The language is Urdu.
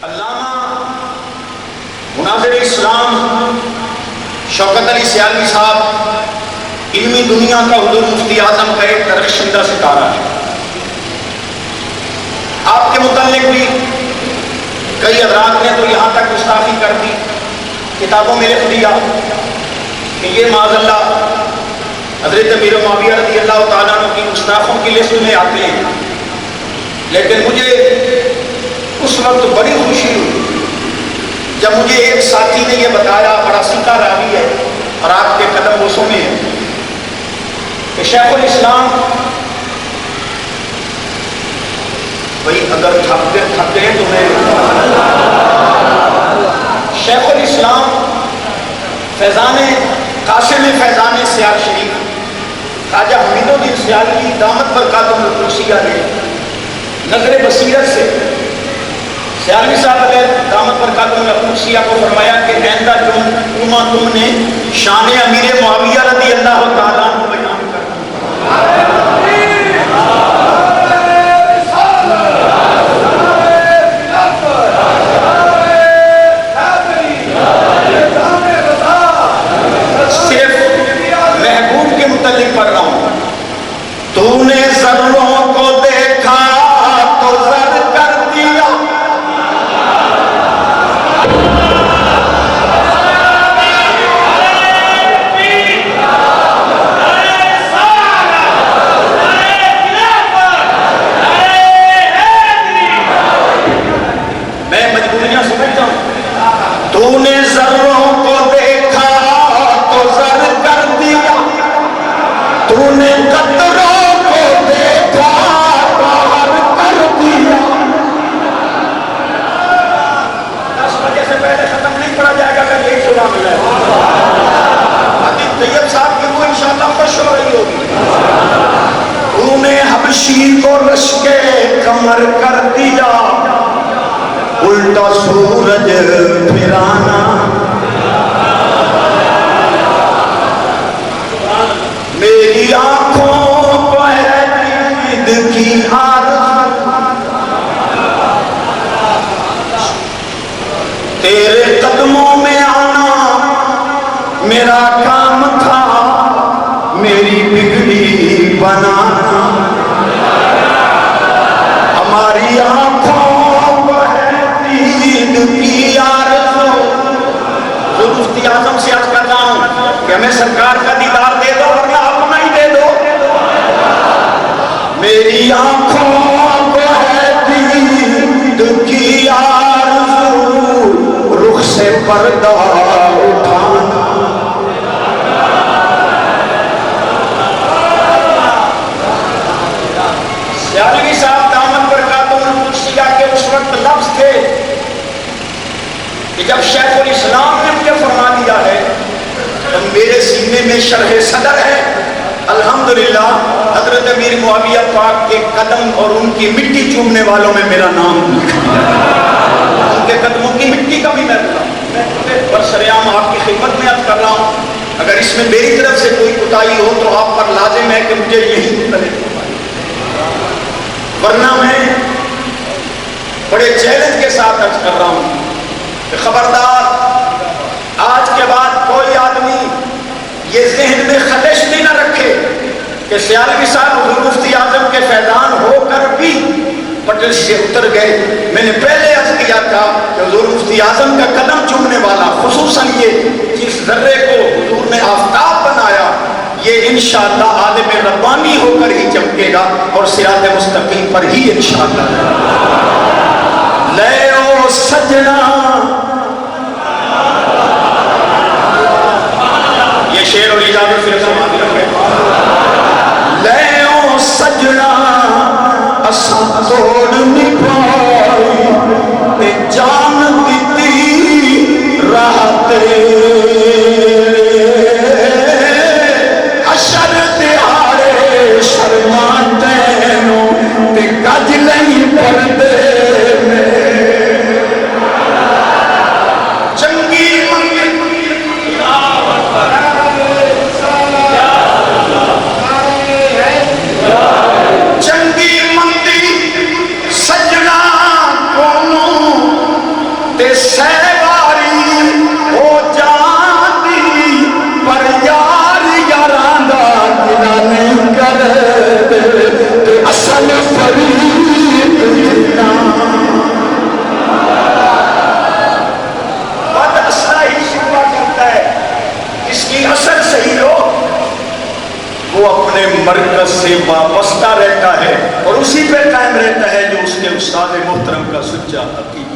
علامہ مناظر اسلام شوکت علی سیالوی صاحب علمی دنیا کا حضور مفتی اعظم کا ایک درخشندہ ستارہ ہے. آپ کے متعلق بھی کئی حضرات نے تو یہاں تک گستاخی کر دی، کتابوں میں لکھ دیا کہ یہ معاذ اللہ حضرت امیر معاویہ رضی اللہ تعالیٰ عنہ کی گستاخوں کی لسٹ میں آتے ہیں. لیکن مجھے اس وقت بڑی خوشی ہوئی جب مجھے ایک ساتھی نے یہ بتایا، بڑا سیکھا راوی ہے اور آپ کے قدم بوسوں میں ہے، کہ شیخ الاسلام بھائی اگر تھک گئے تو میں شیخ الاسلام فیضان قاسم فیضان سیال شریف خواجہ حمید الدین سیالوی دامت برکاتہ القدسیہ نے نظر بصیرت سے سیالوی صاحب علیہ دامت برکاتہ القدسیہ کو فرمایا کہ آئندہ جمعہ تم نے شان امیر معاویہ رضی اللہ تعالیٰ عنہ بیان کرنا. صرف محبوب کے متعلق پڑھ رہا ہوں. تو نے ذروں کو دیکھا تو زر کر دیا، میں مجبوریاں سمجھتا ہوں. تو نے ذروں کو دیکھا تو زر کر دیا، تو نے قطروں کو دیکھا باہر کر دیا. 10 بجے سے پہلے ختم نہیں پڑا جائے گا اگر یہی سنا ملا ہے. حدیث طیب صاحب کی وہ انشاءاللہ خوش ہو رہی ہوگی. تو نے حبشی کو رشکے کمر کر دیا، الٹا سورج پھرانا. میری آنکھوں کو ہے دید کی آرزو، تیرے قدموں میں آنا میرا کام تھا، میری بگڑی بنانا. ہماری آنکھوں کو ہے دید کی آرزو. جو مفتی اعظم سے عرض کر رہا ہوں کہ ہمیں سرکار کا دیدار دے دو ورنہ اپنا ہی دے دو. میری آنکھوں کو ہے دید کی آرزو، رخ سے پردہ اٹھانا. سیالوی صاحب دامت برکاتہ القدسیہ کے اس وقت لفظ تھے کہ جب شیخ الاسلام نے مجھے فرما دیا ہے تو میرے سینے میں شرح صدر ہے. الحمدللہ حضرت امیر معاویہ پاک کے قدم اور ان کی مٹی چومنے والوں میں میرا نام لکھا ہے. ان کے قدموں کی مٹی کا بھی میں برسریام آپ کی خدمت میں عرض کر رہا ہوں. اگر اس میں میری طرف سے کوئی کوتاہی ہو تو آپ پر لازم ہے کہ مجھے یہی مختلف، ورنہ میں بڑے چیلنج کے ساتھ عرض کر رہا ہوں کہ خبردار آج کے بعد کوئی آدمی یہ ذہن میں خدش بھی نہ رکھے کہ سیالوی صاحب حضور مفتی اعظم کے فیضان ہو کر بھی پٹل سے اتر گئے. میں نے پہلے عرض کیا تھا کہ حضور مفتی اعظم کا قدم چومنے والا، خصوصاً یہ جس ذرے کو حضور نے آفتاب بنایا، یہ انشاءاللہ عالم ربانی ہو کر ہی چمکے گا اور صراط مستقیم پر ہی انشاءاللہ. لے او سجنا، یہ شعر اور اجازت پھر سماعت رکھے. لے او سجنا اساں توڑ نہیں پائی تے جان دیتی راہ تے، حشر تیارے شرما تینوں تے گج نہیں پردے شہواری ہو جاندی پر یار یاراں دا گلا نہیں کرے اصل فرید جتنا بد اصلہ ہی شکوہ کرتا ہے. اس کی اثر صحیح ہو وہ اپنے مرکز سے وابستہ رہتا ہے اور اسی پہ قائم رہتا ہے جو اس کے استاد محترم کا سچا عقیدہ.